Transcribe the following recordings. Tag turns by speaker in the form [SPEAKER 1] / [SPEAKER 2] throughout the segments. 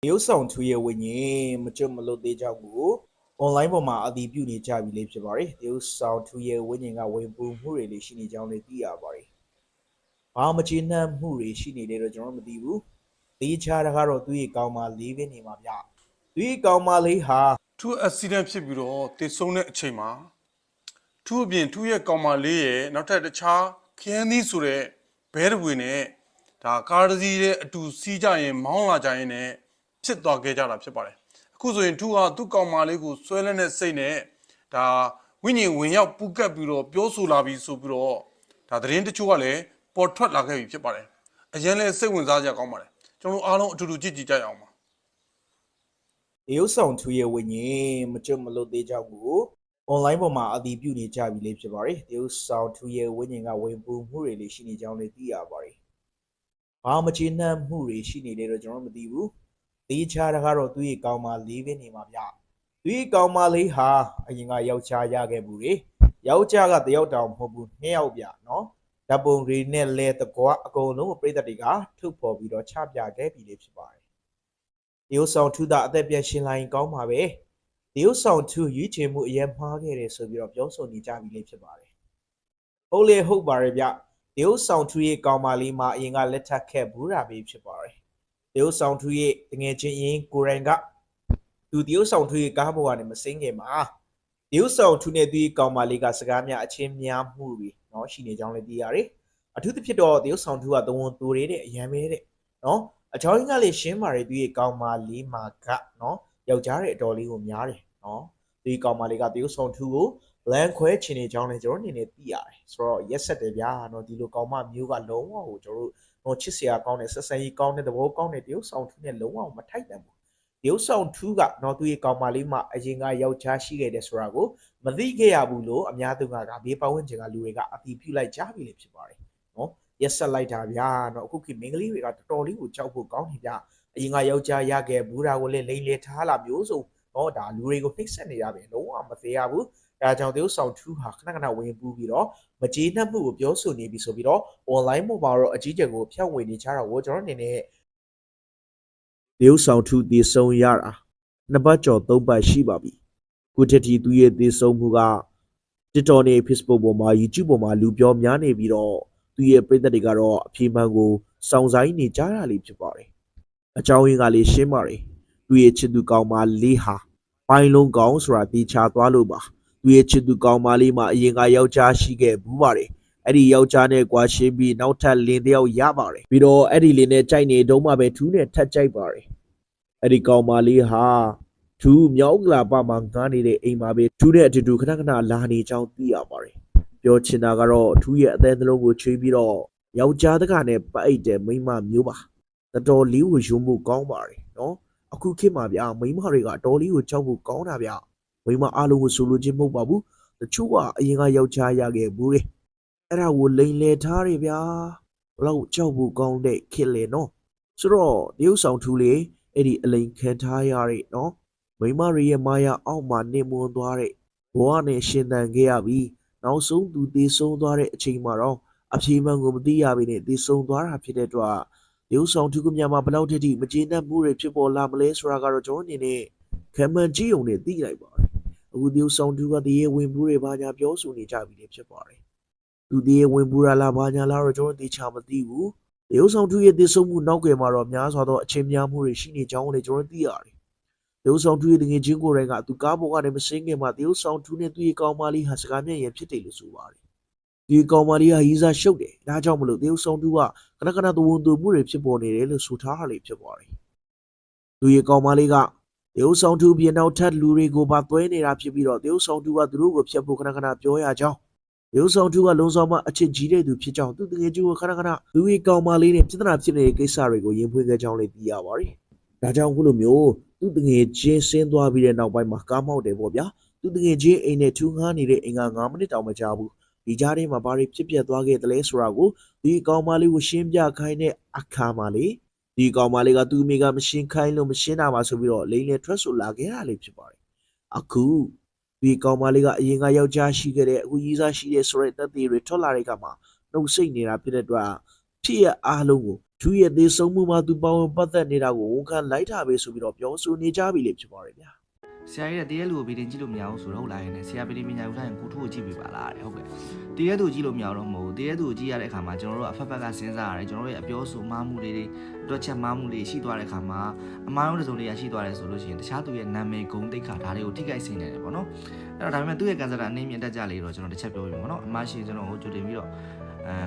[SPEAKER 1] ရုပ်ဆောင်ထူးရဲ့ဝိညာဉ်မကျွတ်မလွတ်သေးကြောင်းကိုအွန်လိုင်းပေါ်မှာအတည်ပြုနေကြပြီလေးဖြစ်ပါတယ်။ရုပ်ဆောင်ထူးရဲ့ဝိညာဉ်ကဝင်ပူမှုတွေလေးရှိနေကြောင်းလည်းသိရပါတယ်။ဘာမကျေနပ်မှုတွေရှိနေတယ်တော့ကျွန်တော်မသိဘူး။တေးချတာကတော့သူ့ရဲ့ကောင်မလေးပဲနေမှာဗျ။သူ့ရဲ့ကောင်မလေးဟာထ
[SPEAKER 2] ူး accident ဖြစ်ပြီးတော့တည်ဆုံးတဲ့အချိန်မှာထူးအပြင်ထူးရဲ့ကောင်မလေးရဲ့နောက်ထပ်တခြားခရမ်းသီးဆိုတဲ့ဘဲတပွေနဲ့ဒါကားတစ်စီးရဲ့အတူစီးကြရင်မောင်းလာကြရင်လည်းဖြစ်သွားခဲ့ကြတာဖြစ်ပါတယ်အခုဆိုရင်ထူးကသူ့ကောင်မလေးကိုဆွဲလန်းတဲ့စိတ်နဲ့ဒါဝိညာဉ်ဝင်ရောက်ပူကတ်ပြီးတော့ပြောဆိုလာပြီးဆိုပြီးတော့ဒါသတင်းတချို့ကလည်းပေါ်ထွက်လာခဲ့ပြီဖြစ်ပါတယ်အရင်လည်းစိတ်ဝင်စားကြကောင်းပါတယ်ကျွန်တော်အားလုံးအတူတူကြည့်ကြည့်ကြရအောင်ပါ
[SPEAKER 1] ရုပ်ဆောင်ထူးရဲ့ဝိညာဉ်မကျွတ်မလွတ်သေးကြောင်းကိုအွန်လိုင်းပေါ်မှာအတည်ပြုနေကြပြီလေးဖြစ်ပါတယ်။ရုပ်ဆောင်ထူးရဲ့ဝိညာဉ်ကဝင်ပူမှုတွေလေးရှိနေကြောင်းလည်းသိရပါတယ်။ဘာမကျေနပ်မှုတွေရှိနေတယ်တော့ကျွန်တော်မသိဘူး။တေးချတာကတော့သူ့ရဲ့ကောင်မလေးပဲနေမှာဗျ။သူ့ရဲ့ကောင်မလေးဟာအရင်ကယောက်ျားရခဲ့ဘူးလေ။ယောက်ျားကတယောက်တောင်မဟုတ်ဘူးနှစ်ယောက်ဗျနော်။ဓာတ်ပုံတွေနဲ့လဲတကွာအကုန်လုံးပရိသတ်တွေကထုတ်ဖော်ပြီးတော့ချပြခဲ့ပြီလေးဖြစ်ပါတယ်။ရုပ်ဆောင်ထူးတာအသက်ပြန်ရှင်လာရင်ကောင်းပါပဲ။ရုပ်ဆောင်ထူးရွေးချယ်မှုအရင်မှားခဲ့တယ်ဆိုပြီးတော့ပြောဆိုနေကြပြီလေးဖြစ်ပါတယ်။ဟုတ်လေဟုတ်ပါတယ်ဗျ။ရုပ်ဆောင်ထူးရဲ့ကောင်မလေးမှာအရင်ကလက်ထပ်ခဲ့ဘူးတာပဲဖြစ်ပါတယ်။ရုပ်ဆောင်ထူးရဲ့တငယ်ချင်းရင်ကိုရိုင်းကသူရုပ်ဆောင်ထူးရဲ့ကားပေါ်ကနေမစင်းခင်မှာရုပ်ဆောင်ထူးနဲ့သူရဲ့ကောင်မလေးကစကားများအချင်းများမှုတွေနော်ရှိနေကြောင်းလည်းသိရတယ်။အထူးသဖြင့်တော့ရုပ်ဆောင်ထူးကသဝန်သူတွေတဲ့အရန်ပဲတဲ့နော်အချောင်းကြီးကလည်းရှင်းပါတယ်သူရဲ့ကောင်မလေးမှာကနော်ယောက်ျားရဲ့အတော်လေးကိုများတယ်နော်ဒီကောင်မလေးကတရုတ်ဆောင်ထူးကိုလမ်းခွဲချင်နေကြောင်းလည်းကျွန်တော်အနေနဲ့သိရတယ်ဆိုတော့ရက်ဆက်တယ်ဗျာနော်ဒီလိုကောင်မမျိုးကလုံးဝကိုကျွန်တော်တို့ချစ်စရာကောင်းတဲ့ဆက်ဆံရေးကောင်းတဲ့သဘောကောင်းတဲ့တရုတ်ဆောင်ထူးနဲ့လုံးဝမထိုက်တန်ဘူးတရုတ်ဆောင်ထူးကနော်သူရဲ့ကောင်မလေးမှာအရင်ကယောက်ျားရှိခဲ့တယ်ဆိုတာကိုမသိခဲ့ရဘူးလို့အများသူကဘေးပတ်ဝန်းကျင်ကလူတွေကအတိပြုလိုက်ကြပြီလေဖြစ်ပါတယ်နော်ရက်ဆက်လိုက်တာဗျာနော်အခုခေတ်မင်းကလေးတွေကတော်တော်လေးကိုကြောက်ဖို့ကောင်းနေဗျအရင်ကယောက်ျားရခဲ့ဘူးတာကိုလည်းလိမ့်လေထားလာမျိုးစုံနော်ဒါလူတွေကိုနှိပ်စက်နေရပဲလုံးဝမသေးရဘူးဒါကြောင့်တရုတ်ဆောင်ထူးဟာခဏခဏဝင်ပူးပြီးတော့မကျေနပ်မှုကိုပြောဆိုနေပြီဆိုပြီးတော့ online မှာတော့အကြီးကျယ်ကိုဖြန့်ဝေနေကြတာကိုကျွန်တော်အနေနဲ့တရုတ်ဆောင်ထူးတည်ဆုံရတာနှစ်ပတ်ကျော်သုံးပတ်ရှိပါပြီခုတည်းဒီသူရဲ့တည်ဆုံမှုက TikTok နဲ့ Facebook ပေါ်မှာ YouTube ပေါ်မှာလူပြောများနေပြီးတော့သူရဲ့ပရိသတ်တွေကတော့အပြေမှန်ကိုစောင့်ဆိုင်နေကြတာလေးဖြစ်ပါတယ်အကြောင်းရင်းကလေးရှင်းပါတယ်သူရဲ့ချစ်သူကောင်မလေးဟာပိုင်းလုံးကောင်ဆိုတာတေချာသွားလို့ပါသူရဲ့ချစ်သူကောင်မလေးမှာအရင်ကယောက်ျားရှိခဲ့ဘူးပါတယ်အဲ့ဒီယောက်ျားနဲ့ကွာရှင်းပြီးနောက်ထပ်လင်းတယောက်ရပါတယ်ပြီးတော့အဲ့ဒီလင်းနဲ့ကြိုက်နေတုံးမှပဲထူးနဲ့ထပ်ကြိုက်ပါတယ်အဲ့ဒီကောင်မလေးဟာထူးမြောက်ကလာပမှာငားနေတဲ့အိမ်မှာပဲထူးတဲ့အတူတူခဏခဏလာနေကြောင်းသိရပါတယ်ပြောချင်တာကတော့ထူးရဲ့အသေးနှလုံးကိုချွေးပြီးတော့ယောက်ျားတကနဲ့ပတ်အိတ်တဲ့မိန်းမမျိုးပါတော်လေးကိုယုံမှုကောင်းပါတယ်နော်အခုခေတ်မှာဗျာမိန်းမတွေကအတော်လေးကိုကြောက်ဖို့ကောင်းတာဗျာမိန်းမအားလုံးကိုဆိုလိုချင်မဟုတ်ပါဘူးတချို့ကအရင်ကယောက်ျားရခဲ့ဘူးလေအဲ့ဒါကိုလိန်လေထားတယ်ဗျာဘလောက်ကြောက်ဖို့ကောင်းတဲ့ခေတ်လေနော်ဆိုတော့တရုတ်ဆောင်ထူးလေအဲ့ဒီအလိန်ခံထားရတဲ့နော်မိန်းမတွေရဲ့မာယာအောက်မှာနေမွန်သွားတဲ့ဘဝနဲ့ရှင်သန်ခဲ့ရပြီးနောက်ဆုံးသူတည်ဆုံးသွားတဲ့အချိန်မှာတော့အပြေမှန်ကိုမသိရဘဲနဲ့တည်ဆုံးသွားတာဖြစ်တဲ့အတွက်ရုပ်ဆောင်ထူးကများမှာဘလောက်ထိမကျေနပ်မှုတွေဖြစ်ပေါ်လာမလဲဆိုတာကတော့ကျွန်တော်အနေနဲ့ခံမှန်းကြည့်ုံနဲ့သိလိုက်ပါတယ်အခုရုပ်ဆောင်ထူးကတည်းရဲ့ဝင်ပူးတွေဘာညာပြောဆိုနေကြပြီလေဖြစ်ပါတယ်သူတည်းရဲ့ဝင်ပူးလားဘာညာလားတော့ကျွန်တော်သိချာမသိဘူးရုပ်ဆောင်ထူးရဲ့တည်ဆုံးမှုနောက်ကွယ်မှာတော့များစွာသောအချင်းများမှုတွေရှိနေကြောင်းလည်းကျွန်တော်သိရတယ်ရုပ်ဆောင်ထူးရဲ့တငယ်ချင်းကိုယ်တိုင်ကသူကားပေါ်ကနေမစင်းခင်မှာရုပ်ဆောင်ထူးနဲ့သူ့ရဲ့ကောင်မလေးဟာစကားမျက်ရည်ဖြစ်တယ်လို့ဆိုပါတယ်ဒီကောင်မလေးကရီးစားရှုပ်တယ်ဒါကြောင့်မလို့တရုတ်ဆောင်တူကခဏခဏသဝန်သူမှုတွေဖြစ်ပေါ်နေတယ်လို့ဆိုထားတာလေးဖြစ်ပါတယ်သူရဲ့ကောင်မလေးကတရုတ်ဆောင်တူပြင်နောက်ထပ်လူတွေကိုပါသွဲနေတာဖြစ်ပြီးတော့တရုတ်ဆောင်တူကသူတို့ကိုဖျက်ဖို့ခဏခဏပြောရကြောင်းတရုတ်ဆောင်တူကလုံဆောင်မအချစ်ကြီးတဲ့သူဖြစ်ကြောင်းသူတကယ်ကျိုးခဏခဏသူရဲ့ကောင်မလေးနဲ့ပြဿနာဖြစ်နေတဲ့ကိစ္စတွေကိုရင်ဖွင့်ခဲ့ကြောင်းလည်းသိရပါတယ်ဒါကြောင့်ခုလိုမျိုးသူတကယ်ချင်းဆင်းသွားပြီးတဲ့နောက်ပိုင်းမှာကားမောက်တယ်ပေါ့ဗျာသူတကယ်ချင်းအိမ်နဲ့ထူးငားနေတဲ့အိမ်က9မိနစ်တောင်မကြာဘူးဒီကြားထဲမှာဘာတွေဖြစ်ပျက်သွားခဲ့သလဲဆိုတာကိုဒီကောင်မလေးကိုရှင်းပြခိုင်းတဲ့အခါမှာလေဒီကောင်မလေးကသူ့မိကမရှင်းခိုင်းလို့မရှင်းတာပါဆိုပြီးတော့လိမ့်လေထွက်ဆိုလာခဲ့တာလေးဖြစ်ပါတယ်အခုဒီကောင်မလေးကအရင်ကယောက်ျားရှိခဲ့တဲ့အခုကြီးစားရှိတဲ့ဆိုတဲ့တက်သေးတွေထွက်လာတဲ့အခါမှာနှုတ်ဆိတ်နေတာဖြစ်တဲ့အတွက်ဖြစ်ရအားလုံးကို သူရဲ့သေဆုံးမှုမှာသူပါဝင်ပတ်သက်နေတာကိုဝန်ခံလိုက်တာပဲဆိုပြီးတော့ပြောဆိုနေကြပြီလေဖြစ်ပါတယ်ဗျာ
[SPEAKER 3] ဆရာကြီးကတရက်လူကိုဗီဒီယိုကြည့်လို့မရဘူးဆိုတော့ဟုတ်လားနဲ့ဆရာဗီဒီယိုပညာယူထားရင်ကိုထိုးကိုကြည့်ပြပါလားတဲ့ဟုတ်ကဲ့တရက်သူကြည့်လို့မရတော့မဟုတ်ဘူးတရက်သူကြည့်ရတဲ့အခါမှာကျွန်တော်တို့ကအဖက်ဖက်ကစဉ်းစားရတယ်ကျွန်တော်တို့ရဲ့အပြောဆိုမှားမှုတွေတွက်ချက်မှားမှုတွေရှိသွားတဲ့အခါမှာအမှားတစ်စုံတစ်ရာရှိသွားတယ်ဆိုလို့ရှိရင်တခြားသူရဲ့နာမည်ဂုဏ်သိက္ခာဒါတွေကိုထိခိုက်စေနေတယ်ပေါ့နော်အဲ့တော့ဒါပေမဲ့သူ့ရဲ့ကန်ဆာတာအနေမြင့်တက်ကြလေတော့ကျွန်တော်တစ်ချက်ပြောပြမယ်ပေါ့နော်အမရှိကျွန်တော်ကိုကြိုတင်ပြီးတော့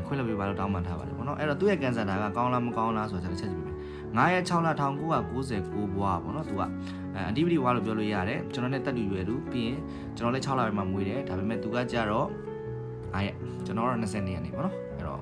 [SPEAKER 3] ခွင့်လွှတ်ပေးပါလို့တောင်းပန်ထားပါတယ်ပေါ့နော်အဲ့တော့သူ့ရဲ့ကန်ဆာတာကကောင်းလားမကောင်းလားဆိုတာကျွန်တော်တစ်ချက်ကြည့်ပြမယ်9ရက်6လ1999ဘွားပေါ့နော်သူကအဒီပတိဝါလို့ပြောလို့ရတယ်ကျွန်တော်နဲ့တက်တူရွယ်သူပြီးရင်ကျွန်တော်လည်း6လပဲမှမွေးတယ်ဒါပေမဲ့သူကကြတော့9ရက်ကျွန်တော်တော့20ရက်နေပေါ့နော်အဲ့တော့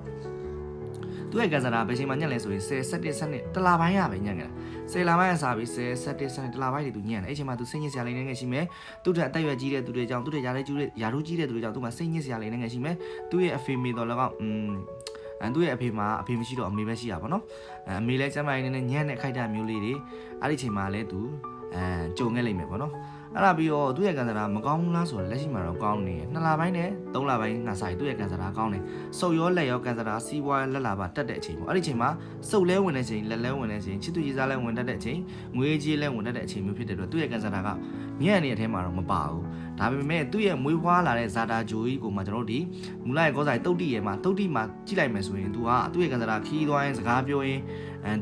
[SPEAKER 3] သူ့ရဲ့ကန်ဆာတာဘယ်ချိန်မှညက်လဲဆိုရင်10 17 12တလပိုင်းရပဲညက်ခဲ့တာ10လပိုင်းကစားပြီး10 17 12တလပိုင်းတွေသူညက်တယ်အဲ့ချိန်မှာသူစိတ်ညစ်စရာလေးနေငယ်ရှိမယ်သူ့ထက်အသက်ရွယ်ကြီးတဲ့သူတွေကြောင့်သူ့ထက်ယာထူးကြီးတဲ့သူတွေကြောင့်သူ့မှာစိတ်ညစ်စရာလေးနေငယ်ရှိမယ်သူ့ရဲ့အဖေမေတော်လည်းကောသူ့ရဲ့အဖေမှာအဖေမရှိတော့အမေပဲရှိတာပေါ့နော်အမေလည်းကျမကြီးနေညံ့တဲ့ခိုက်တာမျိုးလေးတွေအဲ့ဒီချိန်မှာလည်းသူကြုံခဲ့လိမ့်မယ်ပေါ့နော်အဲ့ဒါပြီးတော့သူ့ရဲ့ကန်ဆာတာမကောင်းဘူးလားဆိုတော့လက်ရှိမှာတော့ကောင်းနေ2လပိုင်းနဲ့3လပိုင်းငါဆိုင်သူ့ရဲ့ကန်ဆာတာကောင်းတယ်စုပ်ရောလက်ရောကန်ဆာတာစီးပွားလက်လာပါတက်တဲ့အချိန်ပေါ့အဲ့ဒီချိန်မှာစုပ်လဲဝင်တဲ့အချိန်လက်လဲဝင်တဲ့အချိန်ချစ်သူကြီးစားလဲဝင်တတ်တဲ့အချိန်ငွေကြေးလဲဝင်တတ်တဲ့အချိန်မျိုးဖြစ်တဲ့အတွက်သူ့ရဲ့ကန်ဆာတာကညံ့နေတဲ့အထဲမှာတော့မပါဘူးဒါပေမဲ့သူ့ရဲ့မွေးဖွားလာတဲ့ဇာတာဂျိုကြီးကိုမှကျွန်တော်တို့ဒီမူလရဲ့ကောဆိုင်တုတ်တိရဲ့မှာတုတ်တိမှာကြည့်လိုက်မယ်ဆိုရင်သူကသူ့ရဲ့ကန်ဆာတာခီးသွားရင်စကားပြောရင်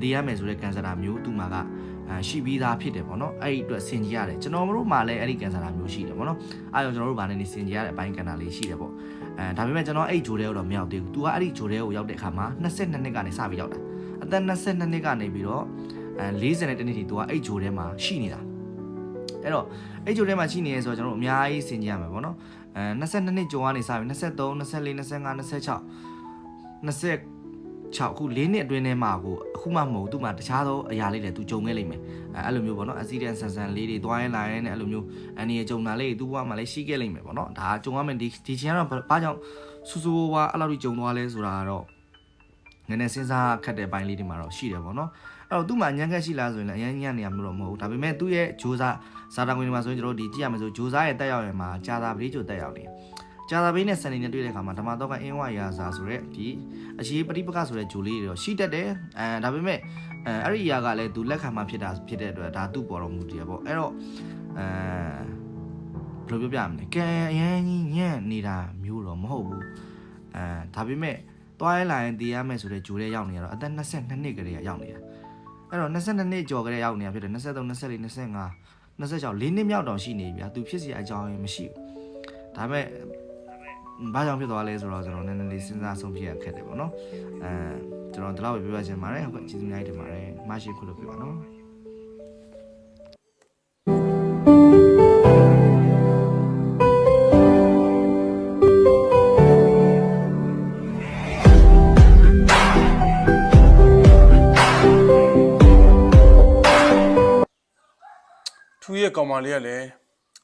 [SPEAKER 3] တည်ရမယ်ဆိုတဲ့ကန်ဆာတာမျိုးသူ့မှာကရှိပြီးသားဖြစ်တယ်ပေါ့နော်အဲ့ဒီအတွက်ဆင်ကြီးရတယ်ကျွန်တော်တို့မှလည်းအဲ့ဒီကန်ဆာတာမျိုးရှိတယ်ပေါ့နော်အဲ့တော့ကျွန်တော်တို့ဗာနေနေဆင်ကြီးရတဲ့အပိုင်းကန်တာလေးရှိတယ်ပေါ့ဒါပေမဲ့ကျွန်တော်အဲ့ဂျိုတဲကိုတော့မရောက်သေးဘူး तू ကအဲ့ဒီဂျိုတဲကိုရောက်တဲ့အခါမှာ22နှစ်ကနေစပြီးရောက်တာအသက်22နှစ်ကနေပြီးတော့40နဲ့တနည်းထိ तू ကအဲ့ဂျိုတဲမှာရှိနေတာအဲ့တော့အဲ့ဂျိုတဲမှာရှိနေရဲဆိုတော့ကျွန်တော်တို့အများကြီးဆင်ကြီးရမယ်ပေါ့နော်22နှစ်ဂျိုကနေစပြီး23 24 25 26 6ခု4နှစ်အတွင်းထဲမှာကိုအခုမှမဟုတ်သူ့မှာတခြားသောအရာလေးတွေသူကြုံခဲ့လိမ့်မယ်အဲ့လိုမျိုးပေါ့နော် accident ဆန်လေးတွေတွားရင်လာရင်လည်းအဲ့လိုမျိုးအန်ဒီရကြုံတာလေးသူ့ဘဝမှာလည်းရှိခဲ့လိမ့်မယ်ပေါ့နော်ဒါကြုံရမယ်ဒီချင်းကတော့ဘာကြောင့်စူးစူးဝါအဲ့လိုကြီးကြုံသွားလဲဆိုတာကတော့နည်းနည်းစဉ်းစားခက်တဲ့ပိုင်းလေးတွေမှာတော့ရှိတယ်ပေါ့နော်အဲ့တော့သူ့မှာညံခက်ရှိလားဆိုရင်လည်းအရင်ညံ့နေရမှာတော့မဟုတ်ဘူးဒါပေမဲ့သူ့ရဲ့ဂျိုးစားဇာတာဝင်တွေမှာဆိုရင်ကျွန်တော်တို့ဒီကြည့်ရမယ်ဆိုဂျိုးစားရဲ့တက်ရောက်ရမှာဂျာတာပရိဂျိုတက်ရောက်နေဂျာတာဘေးနဲ့စန်နေနဲ့တွေ့တဲ့အခါမှာဓမ္မတော့ကအင်းဝရာဇာဆိုတဲ့ဒီအရှိပရိပကဆိုတဲ့ဂျိုလေးတွေတော့ရှိတတ်တယ်ဒါပေမဲ့အဲ့ဒီအရာကလည်းသူလက်ခံမှဖြစ်တဲ့အတွက်ဒါသူ့ပေါ်တော်မူတည်ရပေါ့အဲ့တော့ဘယ်လိုပြောပြမလဲကဲအရင်ကြီးညံ့နေတာမျိုးတော့မဟုတ်ဘူးဒါပေမဲ့တွားရလာရင်တည်ရမယ်ဆိုတဲ့ဂျိုလေးရောက်နေရတော့အသက်22နှစ်ကလေးကရောက်နေတာအဲ့တော့22နှစ်ကျော်ကလေးရောက်နေတာဖြစ်တယ်23 24 25 26 4နှစ်မြောက်တောင်ရှိနေပြီဗျာသူဖြစ်စီအကြောင်းရင်မရှိဘူးဒါပေမဲ့ဘာကြောင့်ဖြစ်သွားလဲဆိုတော့ကျွန်တော်နည်းနည်းလေးစဉ်းစားဆုံးဖြတ်ရခက်တယ်ပေါ့နော်ကျွန်တော်ဒီလောက်ပဲပြောပြချင်ပါတယ်ဟုတ်ကဲ့ကျေးဇူးများတင်ပါတယ်မရှိခုလို့ပြောပါနော်
[SPEAKER 2] ထူးရဲ့ကောင်မလေးကလည်း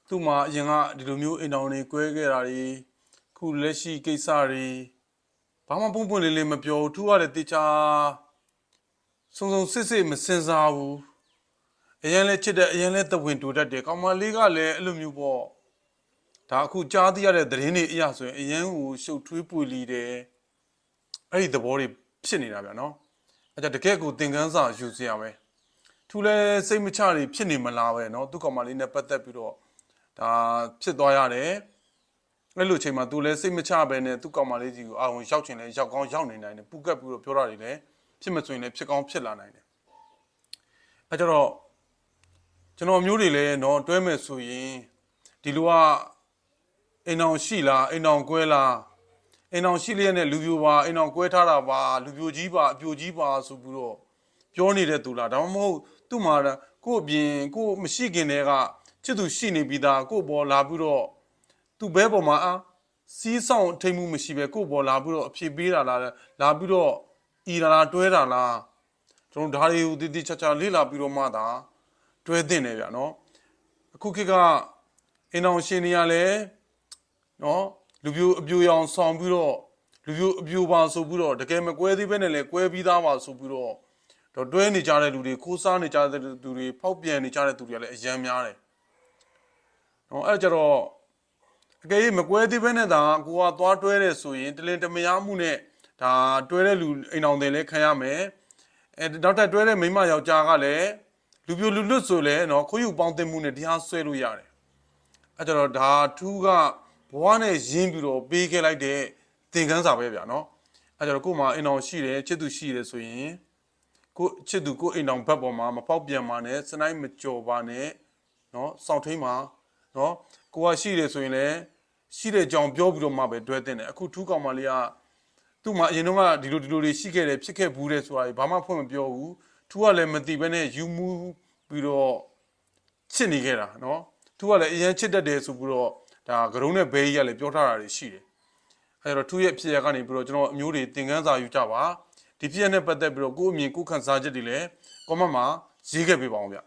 [SPEAKER 2] သူ့မှာအရင်ကဒီလိုမျိုးအိမ်တော်တွေကွဲခဲ့တာတွေခုလက်ရှိကိစ္စတွေဘာမှပုံပွင့်လေးလေးမပြောဘူးထူးရတယ်တေချာစုံစုံစစ်စစ်မစင်စားဘူးအရင်လဲချစ်တယ်အရင်လဲသဝင်တူတတ်တယ်ကောင်မလေးကလည်းအဲ့လိုမျိုးပေါ့ဒါအခုကြားသိရတဲ့သတင်းတွေအရာဆိုရင်အရင်ကိုရှုပ်ထွေးပွေလီတယ်အဲ့ဒီသဘောတွေဖြစ်နေတာဗျာနော်အဲ့ဒါတကယ်ကိုသင်ခန်းစာယူစရာပဲထူလဲစိတ်မချတွေဖြစ်နေမလားပဲเนาะသူကောင်မလေးနဲ့ပတ်သက်ပြီးတော့ဒါဖြစ်သွားရတယ်အဲ့လိုချိန်မှာသူလည်းစိတ်မချပဲနဲ့သူကောင်မလေးကြီးကိုအာဝန်ရောက်ချင်လဲရောက်ကောင်းရောက်နေနိုင်တယ်ပူကပ်ပြီးတော့ပြောတာတွေလည်းဖြစ်မစွင်လည်းဖြစ်ကောင်းဖြစ်လာနိုင်တယ်အဲ့ကြတော့ကျွန်တော်မျိုးတွေလည်းเนาะတွဲမယ်ဆိုရင်ဒီလိုကအိမ်အောင်ရှိလားအိမ်အောင်ကွဲလားအိမ်အောင်ရှိလျက်နဲ့လူပြိုပါအိမ်အောင်ကွဲထားတာပါလူပြိုကြီးပါအပြိုကြီးပါဆိုပြီးတော့ပြောနေတဲ့သူလားဒါမှမဟုတ်သူ့မှာကို့အပြင်ကို့မရှိခင်တည်းကချစ်သူရှိနေပြီးသားကို့ပေါ်လာပြီးတော့သူ့ဘဲပေါ်မှာစီးဆောင်ထိတ်မှုမရှိပဲကို့ပေါ်လာပြီးတော့အဖြေပေးတာလားလာပြီးတော့ဤလာတွဲတာလားကျွန်တော်ဒါတွေကိုတည်တည်ချာချာလေ့လာပြီးတော့မှသာတွဲသင့်တယ်ဗျာနော်အခုခေတ်ကအိမ်အောင်ရှင်နေရလဲနော်လူပြိုအပြိုရောင်ဆောင်ပြီးတော့လူပြိုအပြိုပါဆိုပြီးတော့တကယ်မကွဲသေးပဲနဲ့လဲကွဲပြီးသားပါဆိုပြီးတော့တွဲနေကြတဲ့လူတွေခိုးစားနေကြတဲ့လူတွေဖောက်ပြန်နေကြတဲ့သူတွေကလည်းအယံများတယ်နော်အဲ့ကြတော့အကယ်၍မကွဲသေးပဲနဲ့ဒါကိုကသွားတွဲတယ်ဆိုရင်တလင်တမယားမှုနဲ့ဒါတွဲတဲ့လူအိမ်အောင်တယ်လည်းခံရမယ် နောက်ထပ်တွဲတဲ့မိန်းမယောက်ျားကလည်းလူပြိုလူလွတ်ဆိုလဲနော်ခွေးယူပေါင်းသိမှုနဲ့တရားဆွဲလို့ရတယ်အဲကြတော့ဒါထူးကဘဝနဲ့ရင်းပြီးတော့ပေးခဲ့လိုက်တဲ့သင်ခန်းစာပဲဗျာနော်အဲကြတော့ကို့မှာအိမ်တော်ရှိတယ်ချစ်သူရှိတယ်ဆိုရင်ကိုချစ်သူကိုအိမ်တော်ဘက်ပေါ်မှာမပေါက်ပြန်ပါနဲ့စနိုင်းမကြော်ပါနဲ့နော်စောင့်ထိန်ပါနော်ကိုကရှိတယ်ဆိုရင်လည်းရှိတဲ့ကြောင်ပြောပြီးတော့မှပဲတွဲတင်တယ်အခုထူးကောင်မလေးကသူ့မှာအရင်တော့ကဒီလိုတွေရှိခဲ့တယ်ဖြစ်ခဲ့ဘူးတဲ့ဆိုတာဘာမှဖွင့်မပြောဘူးထူးကလည်းမသိဘဲနဲ့ယူမှုပြီးတော့ချစ်နေခဲ့တာနော်သူကလည်းအရင်ချစ်တတ်တယ်ဆိုပြီးတော့ဒါကရုံးနဲ့ဘဲကြီးကလည်းပြောထားတာတွေရှိတယ်အဲတော့သူရဲ့ဖြစ်ရကနေပြီးတော့ကျွန်တော်အမျိုးတွေသင်ခန်းစာယူကြပါဒီဖြစ်ရနဲ့ပတ်သက်ပြီးတော့ကိုယ့်အမြင်ကိုယ်ခံစားချက်တွေလည်း comment မှာရေးခဲ့ပေးပါအောင်ဗျ